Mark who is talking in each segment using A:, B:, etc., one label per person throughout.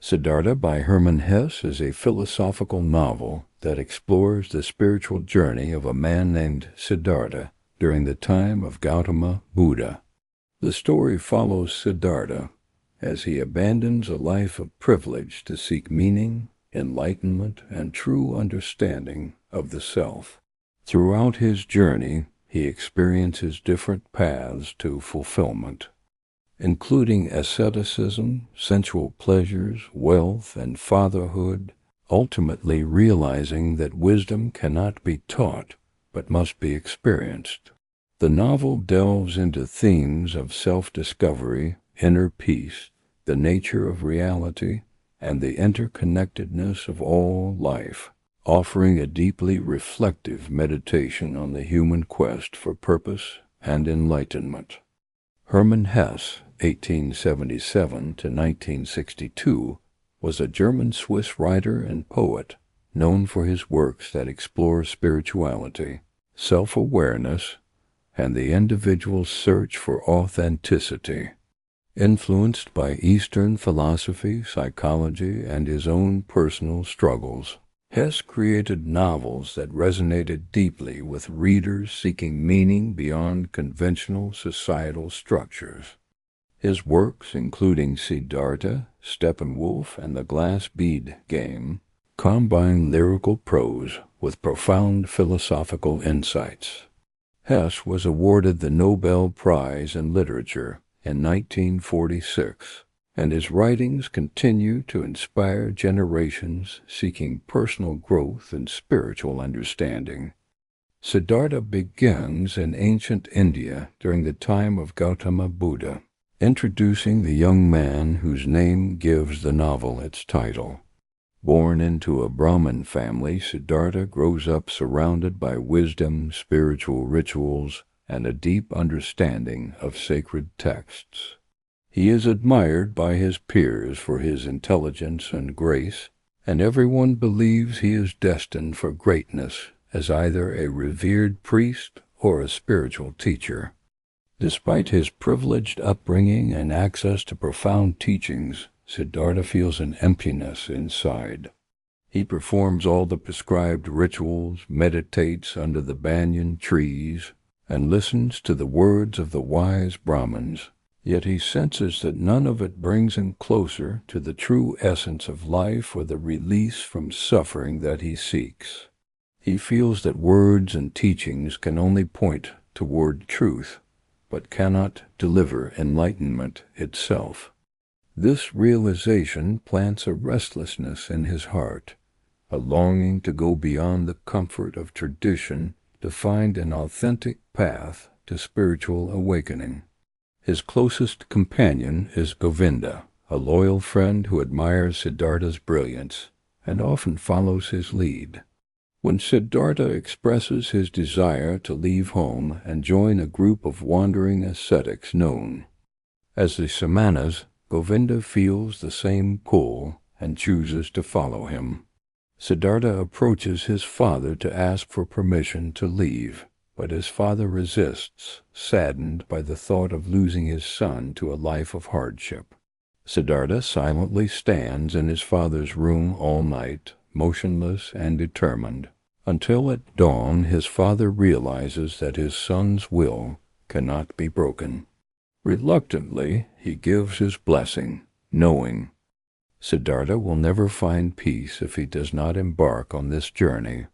A: Siddhartha by Hermann Hesse is a philosophical novel that explores the spiritual journey of a man named Siddhartha during the time of Gautama Buddha. The story follows Siddhartha as he abandons a life of privilege to seek meaning, enlightenment, and true understanding of the self. Throughout his journey, he experiences different paths to fulfillment, including asceticism, sensual pleasures, wealth, and fatherhood, ultimately realizing that wisdom cannot be taught but must be experienced. The novel delves into themes of self-discovery, inner peace, the nature of reality, and the interconnectedness of all life, offering a deeply reflective meditation on the human quest for purpose and enlightenment. Hermann Hesse, 1877 to 1962, was a German-Swiss writer and poet known for his works that explore spirituality, self-awareness, and the individual's search for authenticity. Influenced by Eastern philosophy, psychology, and his own personal struggles, Hesse created novels that resonated deeply with readers seeking meaning beyond conventional societal structures. His works, including Siddhartha, Steppenwolf, and the Glass Bead Game, combine lyrical prose with profound philosophical insights. Hesse was awarded the Nobel Prize in Literature in 1946, and his writings continue to inspire generations seeking personal growth and spiritual understanding. Siddhartha begins in ancient India during the time of Gautama Buddha, introducing the young man whose name gives the novel its title. Born into a Brahmin family, Siddhartha grows up surrounded by wisdom, spiritual rituals, and a deep understanding of sacred texts. He is admired by his peers for his intelligence and grace, and everyone believes he is destined for greatness as either a revered priest or a spiritual teacher. Despite his privileged upbringing and access to profound teachings, Siddhartha feels an emptiness inside. He performs all the prescribed rituals, meditates under the banyan trees, and listens to the words of the wise Brahmins. Yet he senses that none of it brings him closer to the true essence of life or the release from suffering that he seeks. He feels that words and teachings can only point toward truth, but cannot deliver enlightenment itself. This realization plants a restlessness in his heart, a longing to go beyond the comfort of tradition to find an authentic path to spiritual awakening. His closest companion is Govinda, a loyal friend who admires Siddhartha's brilliance and often follows his lead. When Siddhartha expresses his desire to leave home and join a group of wandering ascetics known as the Samanas, Govinda feels the same pull and chooses to follow him. Siddhartha approaches his father to ask for permission to leave, but his father resists, saddened by the thought of losing his son to a life of hardship. Siddhartha silently stands in his father's room all night, motionless and determined, until at dawn his father realizes that his son's will cannot be broken. Reluctantly, he gives his blessing, knowing Siddhartha will never find peace if he does not embark on this journey.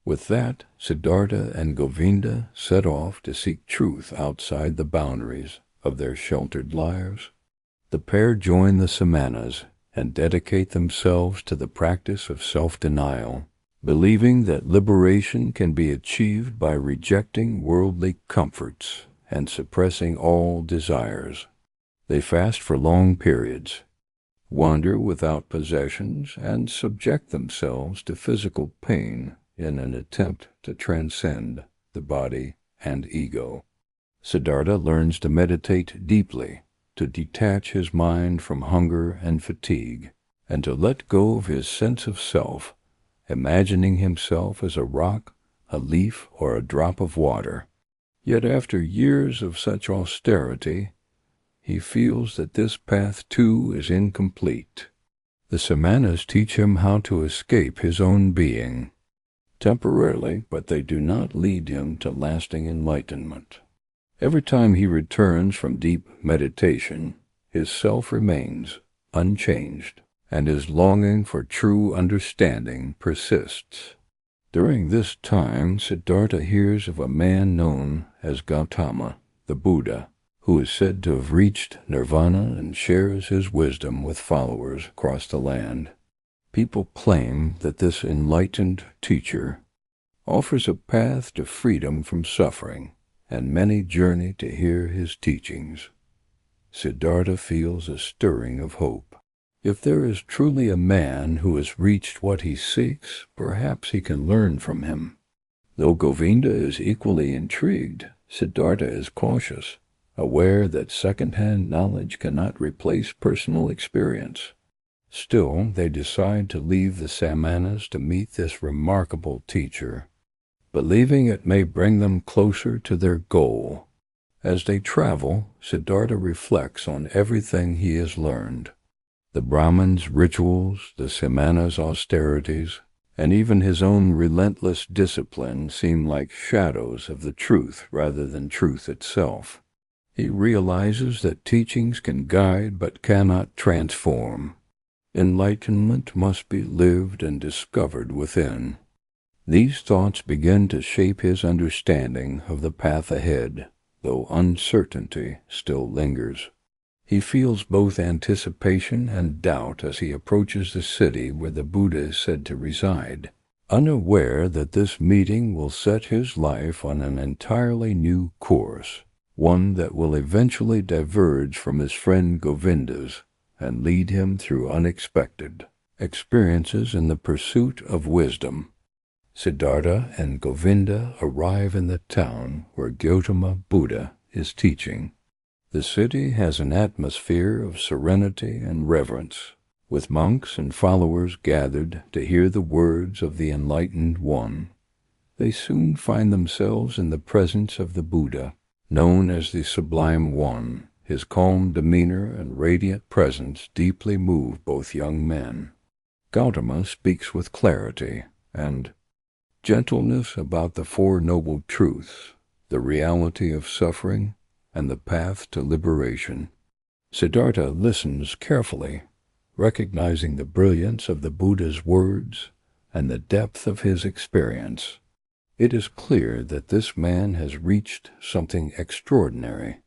A: With that, Siddhartha and Govinda set off to seek truth outside the boundaries of their sheltered lives. The pair join the Samanas and dedicate themselves to the practice of self-denial, believing that liberation can be achieved by rejecting worldly comforts and suppressing all desires. They fast for long periods, wander without possessions, and subject themselves to physical pain in an attempt to transcend the body and ego. Siddhartha learns to meditate deeply, to detach his mind from hunger and fatigue, and to let go of his sense of self, imagining himself as a rock, a leaf, or a drop of water. Yet after years of such austerity, he feels that this path too is incomplete. The samanas teach him how to escape his own being, temporarily, but they do not lead him to lasting enlightenment. Every time he returns from deep meditation, his self remains unchanged, and his longing for true understanding persists. During this time, Siddhartha hears of a man known as Gautama, the Buddha, who is said to have reached nirvana and shares his wisdom with followers across the land. People claim that this enlightened teacher offers a path to freedom from suffering, and many journey to hear his teachings. Siddhartha feels a stirring of hope. If there is truly a man who has reached what he seeks, perhaps he can learn from him. Though Govinda is equally intrigued, Siddhartha is cautious, aware that second-hand knowledge cannot replace personal experience. Still, they decide to leave the samanas to meet this remarkable teacher, believing it may bring them closer to their goal. As they travel, Siddhartha reflects on everything he has learned. The Brahman's rituals, the samanas' austerities, and even his own relentless discipline seem like shadows of the truth rather than truth itself. He realizes that teachings can guide but cannot transform. Enlightenment must be lived and discovered within. These thoughts begin to shape his understanding of the path ahead, though uncertainty still lingers. He feels both anticipation and doubt as he approaches the city where the Buddha is said to reside, unaware that this meeting will set his life on an entirely new course, one that will eventually diverge from his friend Govinda's and lead him through unexpected experiences in the pursuit of wisdom. Siddhartha and Govinda arrive in the town where Gautama Buddha is teaching. The city has an atmosphere of serenity and reverence, with monks and followers gathered to hear the words of the Enlightened One. They soon find themselves in the presence of the Buddha, known as the Sublime One. His calm demeanor and radiant presence deeply move both young men. Gautama speaks with clarity and gentleness about the Four Noble Truths, the reality of suffering, and the path to liberation. Siddhartha listens carefully, recognizing the brilliance of the Buddha's words and the depth of his experience. It is clear that this man has reached something extraordinary,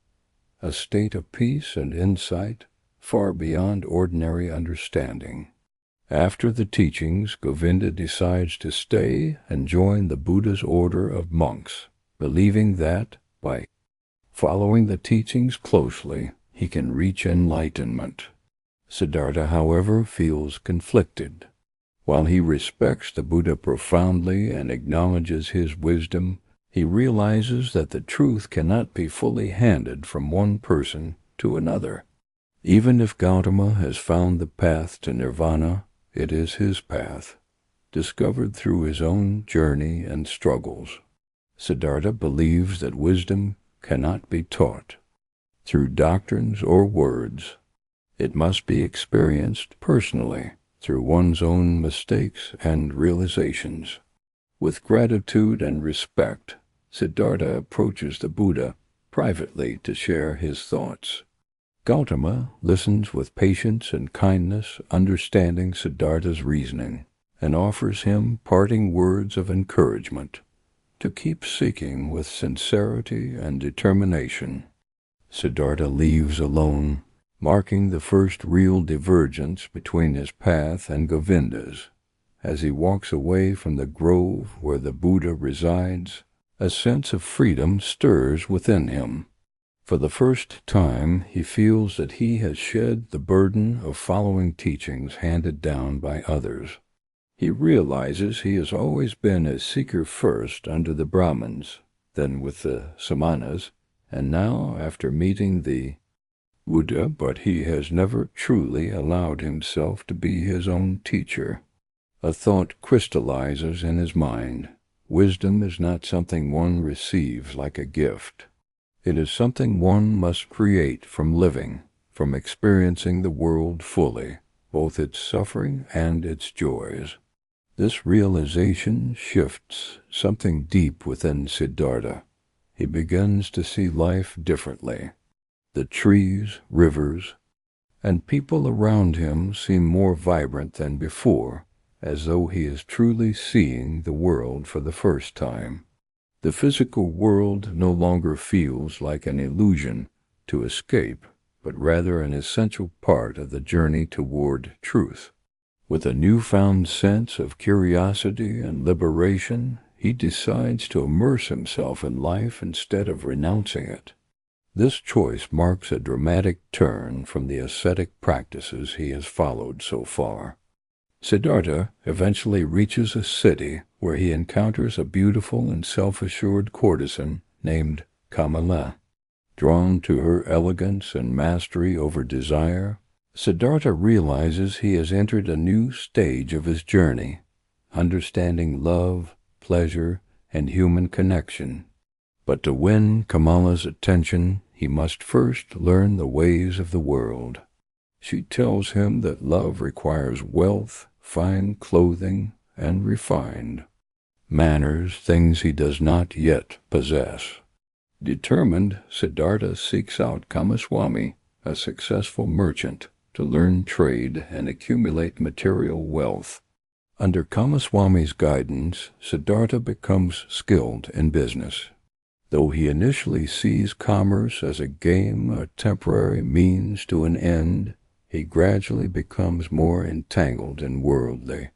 A: a state of peace and insight far beyond ordinary understanding. After the teachings, Govinda decides to stay and join the Buddha's order of monks, believing that, by following the teachings closely, he can reach enlightenment. Siddhartha, however, feels conflicted. While he respects the Buddha profoundly and acknowledges his wisdom, he realizes that the truth cannot be fully handed from one person to another. Even if Gautama has found the path to nirvana, it is his path, discovered through his own journey and struggles. Siddhartha believes that wisdom cannot be taught through doctrines or words. It must be experienced personally through one's own mistakes and realizations. With gratitude and respect, Siddhartha approaches the Buddha privately to share his thoughts. Gautama listens with patience and kindness, understanding Siddhartha's reasoning, and offers him parting words of encouragement to keep seeking with sincerity and determination. Siddhartha leaves alone, marking the first real divergence between his path and Govinda's. As he walks away from the grove where the Buddha resides, a sense of freedom stirs within him. For the first time, he feels that he has shed the burden of following teachings handed down by others. He realizes he has always been a seeker first under the Brahmins, then with the Samanas, and now after meeting the Buddha, but he has never truly allowed himself to be his own teacher. A thought crystallizes in his mind. Wisdom is not something one receives like a gift. It is something one must create from living, from experiencing the world fully. both its suffering and its joys. This realization shifts something deep within Siddhartha. He begins to see life differently. The trees, rivers, and people around him seem more vibrant than before, as though he is truly seeing the world for the first time. The physical world no longer feels like an illusion to escape, but rather an essential part of the journey toward truth. With a newfound sense of curiosity and liberation, he decides to immerse himself in life instead of renouncing it. This choice marks a dramatic turn from the ascetic practices he has followed so far. Siddhartha eventually reaches a city where he encounters a beautiful and self-assured courtesan named Kamala. Drawn to her elegance and mastery over desire, Siddhartha realizes he has entered a new stage of his journey, understanding love, pleasure, and human connection. But to win Kamala's attention, he must first learn the ways of the world. She tells him that love requires wealth, fine clothing, and refined manners, things he does not yet possess. Determined, Siddhartha seeks out Kamaswami, a successful merchant, to learn trade and accumulate material wealth. Under Kamaswami's guidance, Siddhartha becomes skilled in business. Though he initially sees commerce as a game, a temporary means to an end, he gradually becomes more entangled in worldly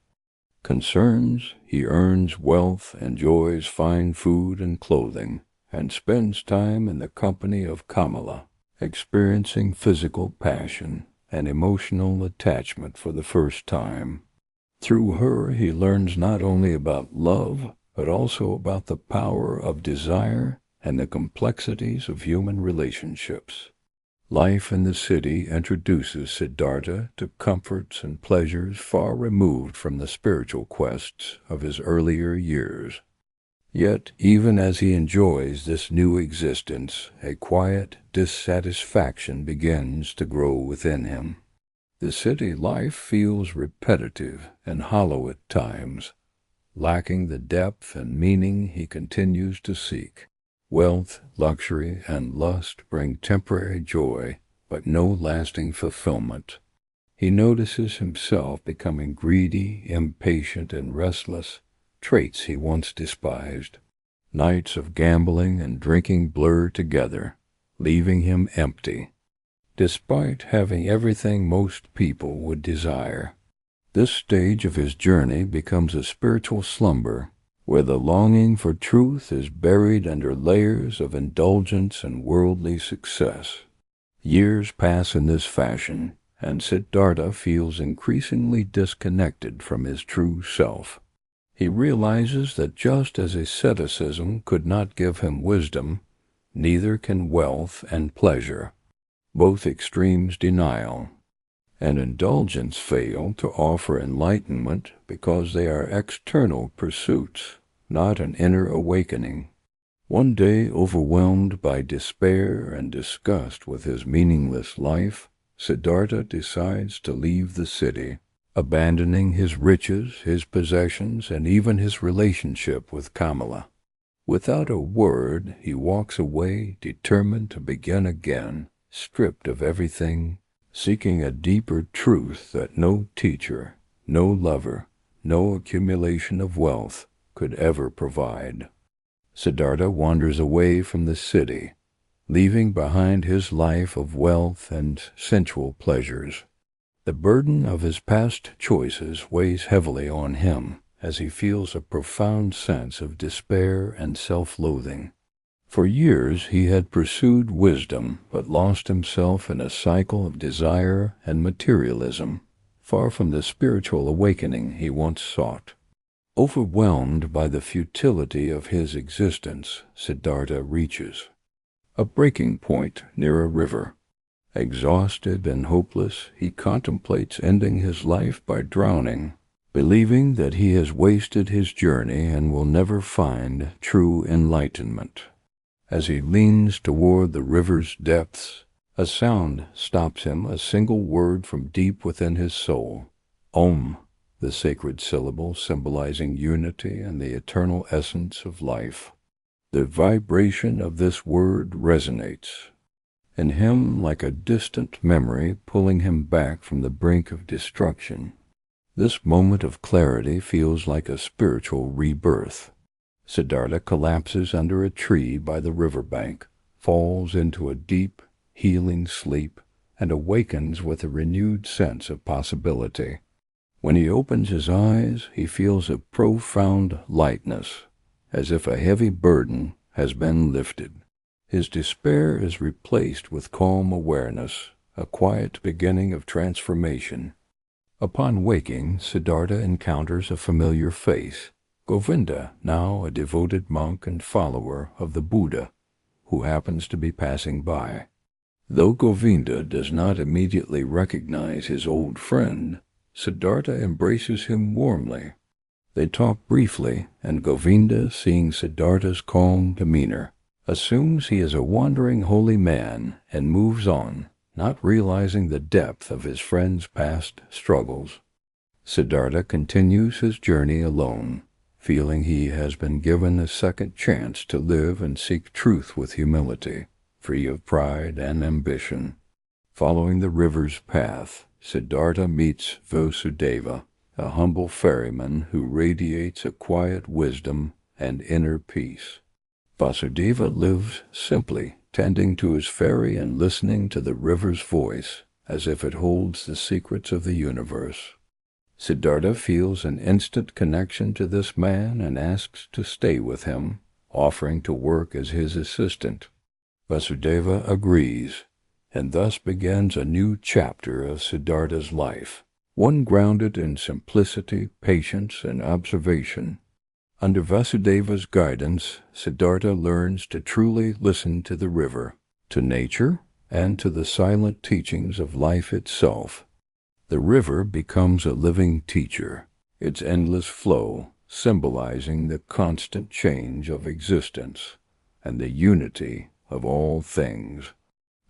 A: concerns. He earns wealth, enjoys fine food and clothing, and spends time in the company of Kamala, experiencing physical passion and emotional attachment for the first time. Through her, he learns not only about love, but also about the power of desire and the complexities of human relationships. Life in the city introduces Siddhartha to comforts and pleasures far removed from the spiritual quests of his earlier years. Yet, even as he enjoys this new existence, a quiet dissatisfaction begins to grow within him. The city life feels repetitive and hollow at times, lacking the depth and meaning he continues to seek. Wealth, luxury, and lust bring temporary joy, but no lasting fulfillment. He notices himself becoming greedy, impatient, and restless, traits he once despised. Nights of gambling and drinking blur together, leaving him empty, despite having everything most people would desire. This stage of his journey becomes a spiritual slumber, where the longing for truth is buried under layers of indulgence and worldly success. Years pass in this fashion, and Siddhartha feels increasingly disconnected from his true self. He realizes that just as asceticism could not give him wisdom, neither can wealth and pleasure, both extremes denial, and indulgence fail to offer enlightenment because they are external pursuits, not an inner awakening. One day, overwhelmed by despair and disgust with his meaningless life, Siddhartha decides to leave the city, abandoning his riches, his possessions, and even his relationship with Kamala. Without a word, he walks away, determined to begin again, stripped of everything, seeking a deeper truth that no teacher, no lover, no accumulation of wealth could ever provide. Siddhartha wanders away from the city, leaving behind his life of wealth and sensual pleasures. The burden of his past choices weighs heavily on him as he feels a profound sense of despair and self-loathing. For years he had pursued wisdom, but lost himself in a cycle of desire and materialism, far from the spiritual awakening he once sought. Overwhelmed by the futility of his existence, Siddhartha reaches a breaking point near a river. Exhausted and hopeless, he contemplates ending his life by drowning, believing that he has wasted his journey and will never find true enlightenment. As he leans toward the river's depths, A sound stops him, a single word from deep within his soul. Om, the sacred syllable symbolizing unity and the eternal essence of life. The vibration of this word resonates in him like a distant memory, pulling him back from the brink of destruction. This moment of clarity feels like a spiritual rebirth. Siddhartha collapses under a tree by the riverbank, falls into a deep, healing sleep, and awakens with a renewed sense of possibility. When he opens his eyes, he feels a profound lightness, as if a heavy burden has been lifted. His despair is replaced with calm awareness, a quiet beginning of transformation. Upon waking, Siddhartha encounters a familiar face, Govinda, now a devoted monk and follower of the Buddha, who happens to be passing by. Though Govinda does not immediately recognize his old friend, Siddhartha embraces him warmly. They talk briefly, and Govinda, seeing Siddhartha's calm demeanor, assumes he is a wandering holy man and moves on, not realizing the depth of his friend's past struggles. Siddhartha continues his journey alone, feeling he has been given a second chance to live and seek truth with humility, free of pride and ambition. Following the river's path, Siddhartha meets Vasudeva, a humble ferryman who radiates a quiet wisdom and inner peace. Vasudeva lives simply, tending to his ferry and listening to the river's voice, as if it holds the secrets of the universe. Siddhartha feels an instant connection to this man and asks to stay with him, offering to work as his assistant. Vasudeva agrees, and thus begins a new chapter of Siddhartha's life, one grounded in simplicity, patience, and observation. Under Vasudeva's guidance, Siddhartha learns to truly listen to the river, to nature, and to the silent teachings of life itself. The river becomes a living teacher, its endless flow symbolizing the constant change of existence and the unity of all things.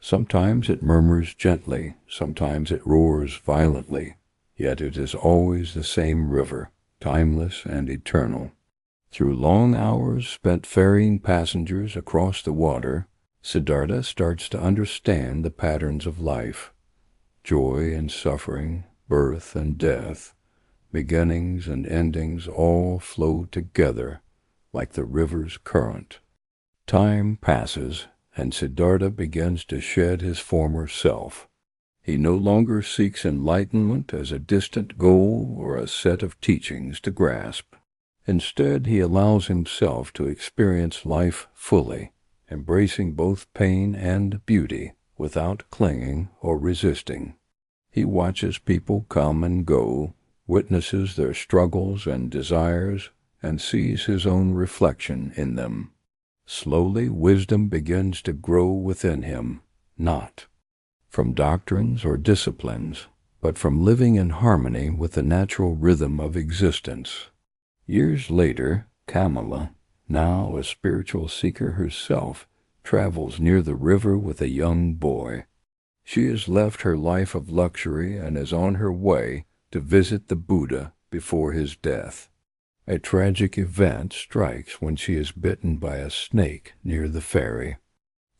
A: Sometimes it murmurs gently, sometimes it roars violently, yet it is always the same river, timeless and eternal. Through long hours spent ferrying passengers across the water, Siddhartha starts to understand the patterns of life. Joy and suffering, birth and death, beginnings and endings all flow together like the river's current. Time passes, and Siddhartha begins to shed his former self. He no longer seeks enlightenment as a distant goal or a set of teachings to grasp. Instead, he allows himself to experience life fully, embracing both pain and beauty without clinging or resisting. He watches people come and go, witnesses their struggles and desires, and sees his own reflection in them. Slowly, wisdom begins to grow within him, not from doctrines or disciplines, but from living in harmony with the natural rhythm of existence. Years later, Kamala, now a spiritual seeker herself, travels near the river with a young boy. She has left her life of luxury and is on her way to visit the Buddha before his death. A tragic event strikes when she is bitten by a snake near the ferry.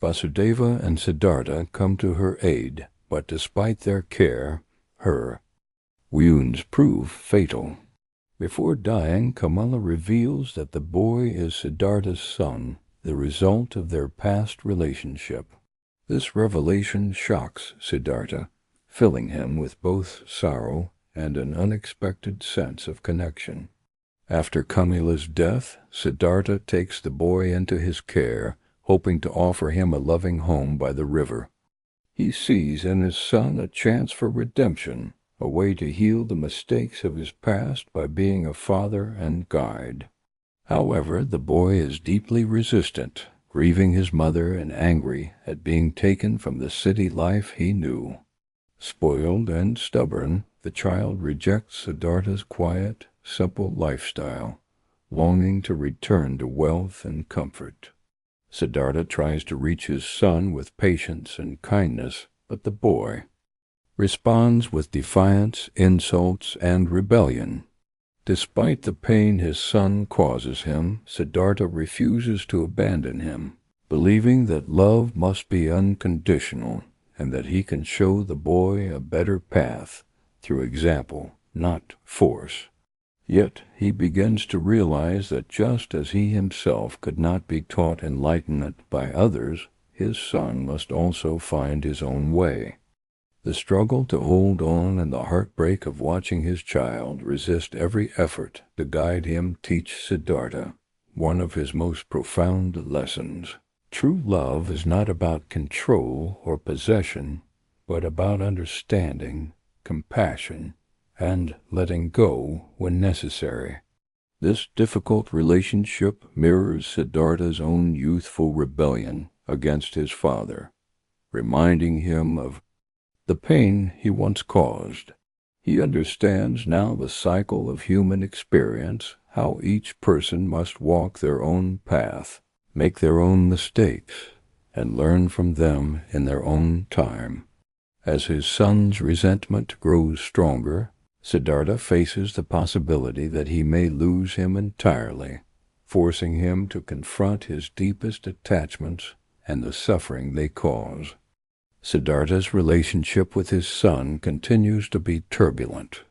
A: Vasudeva and Siddhartha come to her aid, but despite their care, her wounds prove fatal. Before dying, Kamala reveals that the boy is Siddhartha's son, the result of their past relationship. This revelation shocks Siddhartha, filling him with both sorrow and an unexpected sense of connection. After Kamala's death, Siddhartha takes the boy into his care, hoping to offer him a loving home by the river. He sees in his son a chance for redemption, a way to heal the mistakes of his past by being a father and guide. However, the boy is deeply resistant, grieving his mother and angry at being taken from the city life he knew. Spoiled and stubborn, the child rejects Siddhartha's quiet, simple lifestyle, longing to return to wealth and comfort. Siddhartha tries to reach his son with patience and kindness, but the boy responds with defiance, insults, and rebellion. Despite the pain his son causes him, Siddhartha refuses to abandon him, believing that love must be unconditional and that he can show the boy a better path through example, not force. Yet he begins to realize that just as he himself could not be taught enlightenment by others, his son must also find his own way. The struggle to hold on and the heartbreak of watching his child resist every effort to guide him teach Siddhartha one of his most profound lessons. True love is not about control or possession, but about understanding, compassion, and letting go when necessary. This difficult relationship mirrors Siddhartha's own youthful rebellion against his father, reminding him of the pain he once caused. He understands now the cycle of human experience, how each person must walk their own path, make their own mistakes, and learn from them in their own time. As his son's resentment grows stronger, Siddhartha faces the possibility that he may lose him entirely, forcing him to confront his deepest attachments and the suffering they cause. Siddhartha's relationship with his son continues to be turbulent.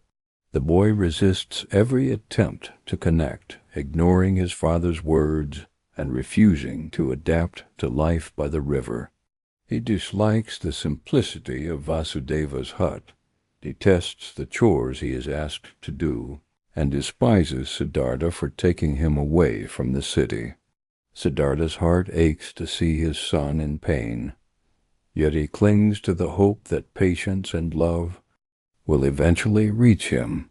A: The boy resists every attempt to connect, ignoring his father's words and refusing to adapt to life by the river. He dislikes the simplicity of Vasudeva's hut, detests the chores he is asked to do, and despises Siddhartha for taking him away from the city. Siddhartha's heart aches to see his son in pain, yet he clings to the hope that patience and love will eventually reach him.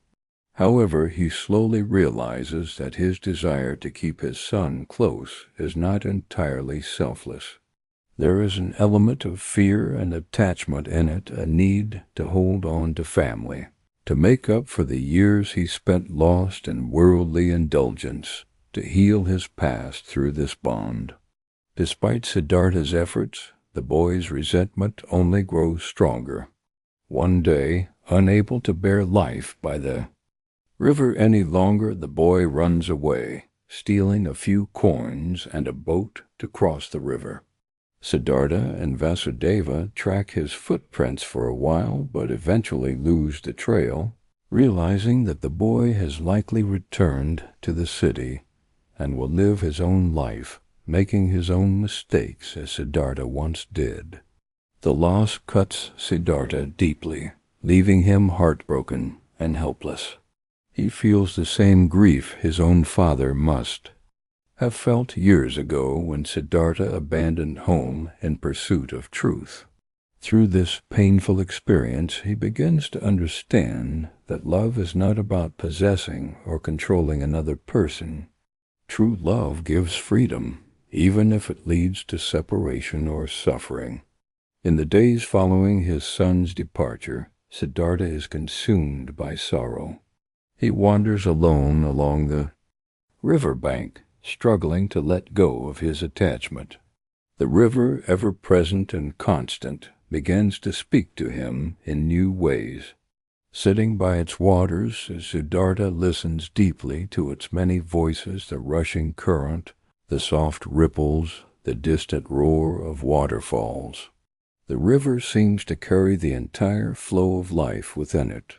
A: However, he slowly realizes that his desire to keep his son close is not entirely selfless. There is an element of fear and attachment in it, a need to hold on to family, to make up for the years he spent lost in worldly indulgence, to heal his past through this bond. Despite Siddhartha's efforts, the boy's resentment only grows stronger. One day, unable to bear life by the river any longer, the boy runs away, stealing a few coins and a boat to cross the river. Siddhartha and Vasudeva track his footprints for a while, but eventually lose the trail, realizing that the boy has likely returned to the city and will live his own life, making his own mistakes as Siddhartha once did. The loss cuts Siddhartha deeply, leaving him heartbroken and helpless. He feels the same grief his own father must have felt years ago when Siddhartha abandoned home in pursuit of truth. Through this painful experience, he begins to understand that love is not about possessing or controlling another person. True love gives freedom, even if it leads to separation or suffering. In the days following his son's departure, Siddhartha is consumed by sorrow. He wanders alone along the river bank, struggling to let go of his attachment. The river, ever present and constant, begins to speak to him in new ways. Sitting by its waters, Siddhartha listens deeply to its many voices, the rushing current, the soft ripples, the distant roar of waterfalls. The river seems to carry the entire flow of life within it.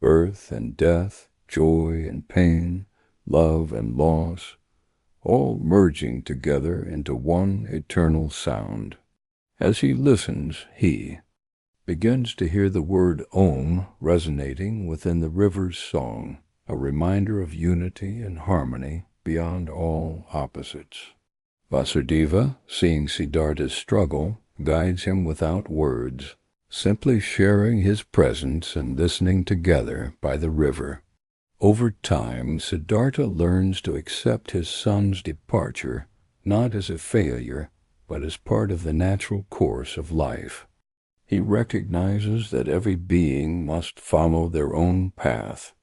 A: Birth and death, joy and pain, love and loss, all merging together into one eternal sound. As he listens, he begins to hear the word Om resonating within the river's song, a reminder of unity and harmony beyond all opposites. Vasudeva, seeing Siddhartha's struggle, guides him without words, simply sharing his presence and listening together by the river. Over time, Siddhartha learns to accept his son's departure not as a failure, but as part of the natural course of life. He recognizes that every being must follow their own path,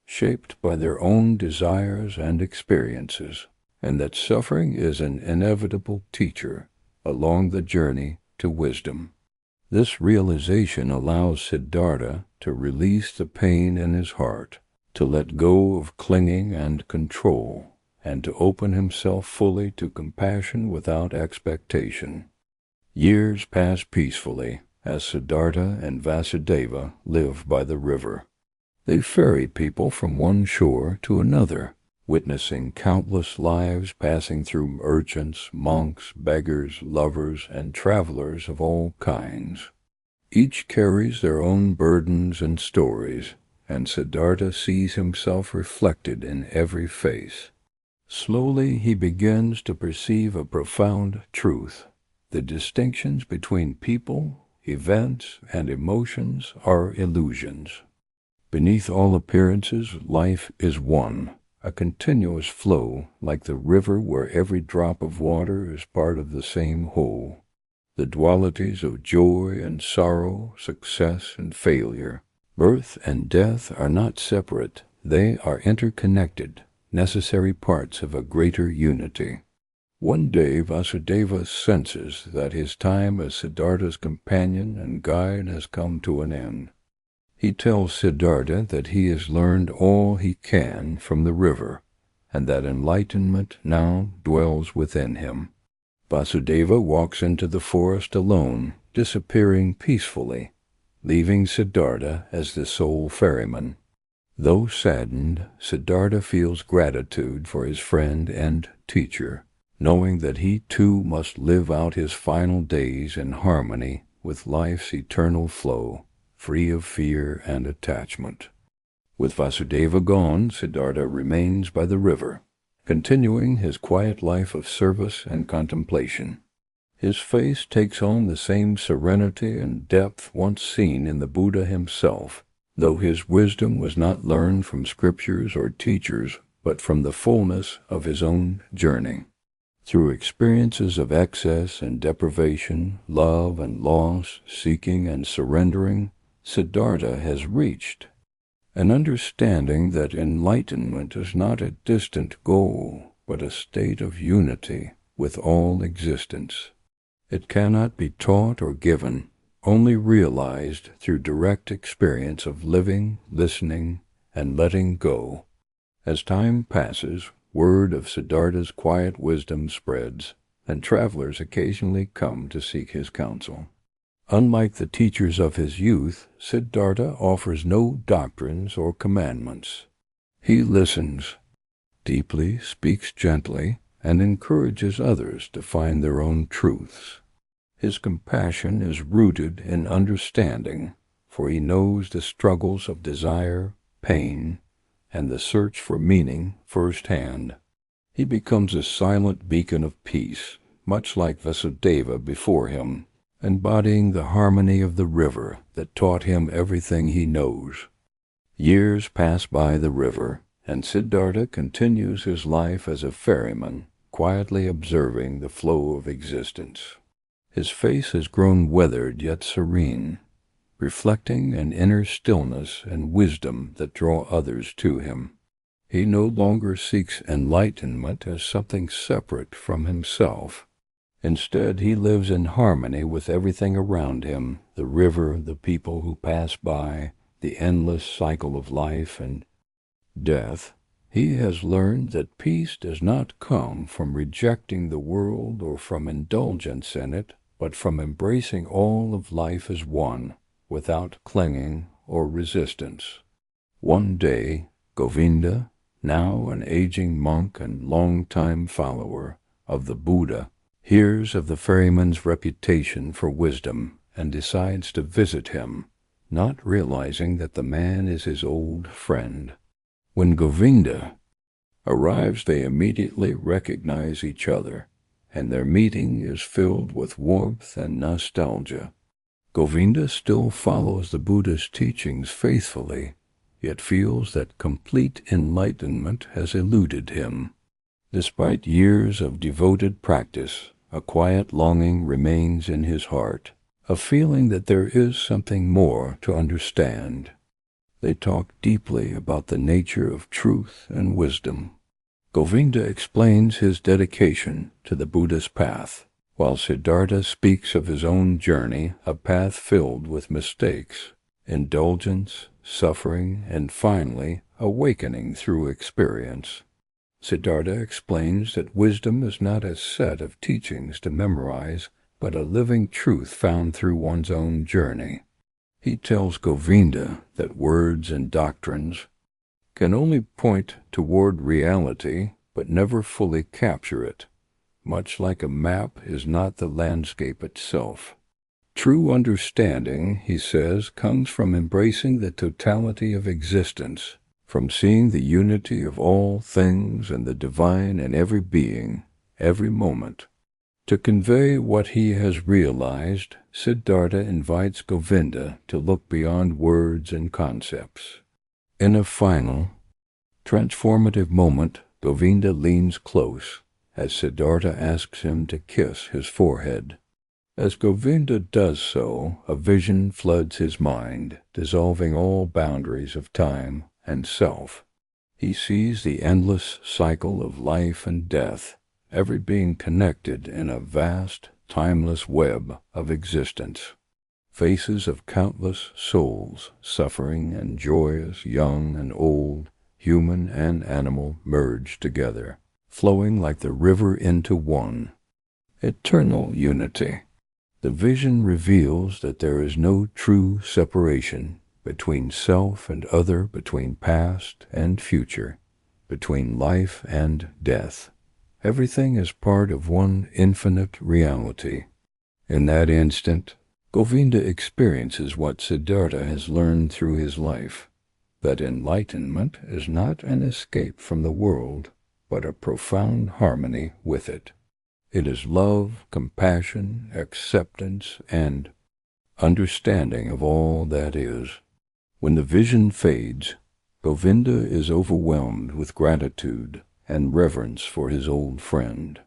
A: shaped by their own desires and experiences. and that suffering is an inevitable teacher along the journey to wisdom. This realization allows Siddhartha to release the pain in his heart, to let go of clinging and control, and to open himself fully to compassion without expectation. Years pass peacefully as Siddhartha and Vasudeva live by the river. They ferry people from one shore to another, witnessing countless lives passing through merchants, monks, beggars, lovers, and travelers of all kinds. Each carries their own burdens and stories, and Siddhartha sees himself reflected in every face. Slowly he begins to perceive a profound truth. The distinctions between people, events, and emotions are illusions. Beneath all appearances, life is one, a continuous flow like the river where every drop of water is part of the same whole. The dualities of joy and sorrow, success and failure, birth and death are not separate. They are interconnected, necessary parts of a greater unity. One day Vasudeva senses that his time as Siddhartha's companion and guide has come to an end. He tells Siddhartha that he has learned all he can from the river, and that enlightenment now dwells within him. Vasudeva walks into the forest alone, disappearing peacefully, leaving Siddhartha as the sole ferryman. Though saddened, Siddhartha feels gratitude for his friend and teacher, knowing that he too must live out his final days in harmony with life's eternal flow, free of fear and attachment. With Vasudeva gone, Siddhartha remains by the river, continuing his quiet life of service and contemplation. His face takes on the same serenity and depth once seen in the Buddha himself, though his wisdom was not learned from scriptures or teachers, but from the fullness of his own journey. Through experiences of excess and deprivation, love and loss, seeking and surrendering, Siddhartha has reached an understanding that enlightenment is not a distant goal, but a state of unity with all existence. It cannot be taught or given, only realized through direct experience of living, listening, and letting go. As time passes, word of Siddhartha's quiet wisdom spreads, and travelers occasionally come to seek his counsel. Unlike the teachers of his youth, Siddhartha offers no doctrines or commandments. He listens deeply, speaks gently, and encourages others to find their own truths. His compassion is rooted in understanding, for he knows the struggles of desire, pain, and the search for meaning firsthand. He becomes a silent beacon of peace, much like Vasudeva before him, embodying the harmony of the river that taught him everything he knows. Years pass by the river, and Siddhartha continues his life as a ferryman, quietly observing the flow of existence. His face has grown weathered yet serene, reflecting an inner stillness and wisdom that draw others to him. He no longer seeks enlightenment as something separate from himself. Instead, he lives in harmony with everything around him, the river, the people who pass by, the endless cycle of life and death. He has learned that peace does not come from rejecting the world or from indulgence in it, but from embracing all of life as one, without clinging or resistance. One day, Govinda, now an aging monk and long-time follower of the Buddha, hears of the ferryman's reputation for wisdom and decides to visit him, not realizing that the man is his old friend. When Govinda arrives, they immediately recognize each other, and their meeting is filled with warmth and nostalgia. Govinda still follows the Buddha's teachings faithfully, yet feels that complete enlightenment has eluded him. Despite years of devoted practice, a quiet longing remains in his heart, a feeling that there is something more to understand. They talk deeply about the nature of truth and wisdom. Govinda explains his dedication to the Buddha's path, while Siddhartha speaks of his own journey, a path filled with mistakes, indulgence, suffering, and finally, awakening through experience. Siddhartha explains that wisdom is not a set of teachings to memorize, but a living truth found through one's own journey. He tells Govinda that words and doctrines can only point toward reality, but never fully capture it. Much like a map is not the landscape itself. True understanding, he says, comes from embracing the totality of existence, from seeing the unity of all things and the divine in every being, every moment. To convey what he has realized, Siddhartha invites Govinda to look beyond words and concepts. In a final, transformative moment, Govinda leans close as Siddhartha asks him to kiss his forehead. As Govinda does so, a vision floods his mind, dissolving all boundaries of time and self. He sees the endless cycle of life and death, every being connected in a vast, timeless web of existence. Faces of countless souls, suffering and joyous, young and old, human and animal merged together, flowing like the river into one. Eternal unity. The vision reveals that there is no true separation between self and other, between past and future, between life and death. Everything is part of one infinite reality. In that instant, Govinda experiences what Siddhartha has learned through his life, that enlightenment is not an escape from the world, but a profound harmony with it. It is love, compassion, acceptance, and understanding of all that is. When the vision fades, Govinda is overwhelmed with gratitude and reverence for his old friend.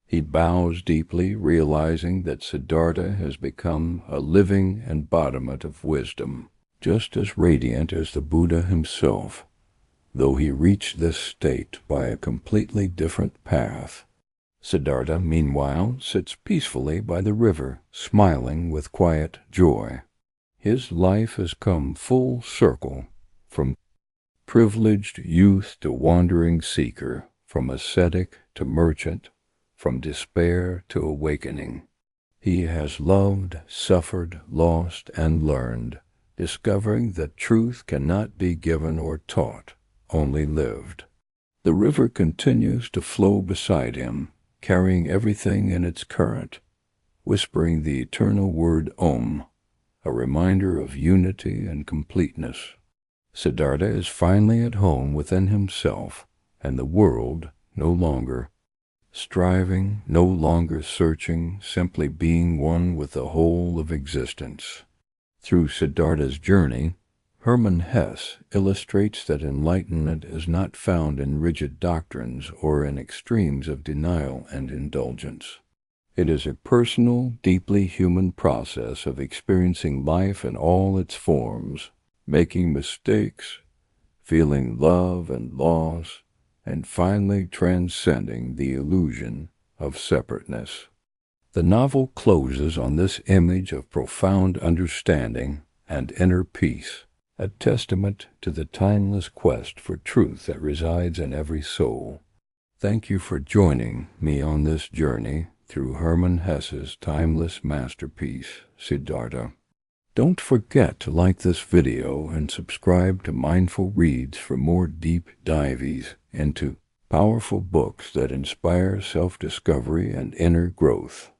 A: He bows deeply, realizing that Siddhartha has become a living embodiment of wisdom, just as radiant as the Buddha himself, though he reached this state by a completely different path. Siddhartha, meanwhile, sits peacefully by the river, smiling with quiet joy. His life has come full circle, from privileged youth to wandering seeker, from ascetic to merchant, from despair to awakening. He has loved, suffered, lost, and learned, discovering that truth cannot be given or taught, only lived. The river continues to flow beside him, carrying everything in its current, whispering the eternal word Om, a reminder of unity and completeness. Siddhartha is finally at home within himself, and the world no longer striving, no longer searching, simply being one with the whole of existence. Through Siddhartha's journey, Hermann Hesse illustrates that enlightenment is not found in rigid doctrines or in extremes of denial and indulgence. It is a personal, deeply human process of experiencing life in all its forms, making mistakes, feeling love and loss, and finally transcending the illusion of separateness. The novel closes on this image of profound understanding and inner peace, a testament to the timeless quest for truth that resides in every soul. Thank you for joining me on this journey through Hermann Hesse's timeless masterpiece, Siddhartha. Don't forget to like this video and subscribe to Mindful Reads for more deep dives into powerful books that inspire self-discovery and inner growth.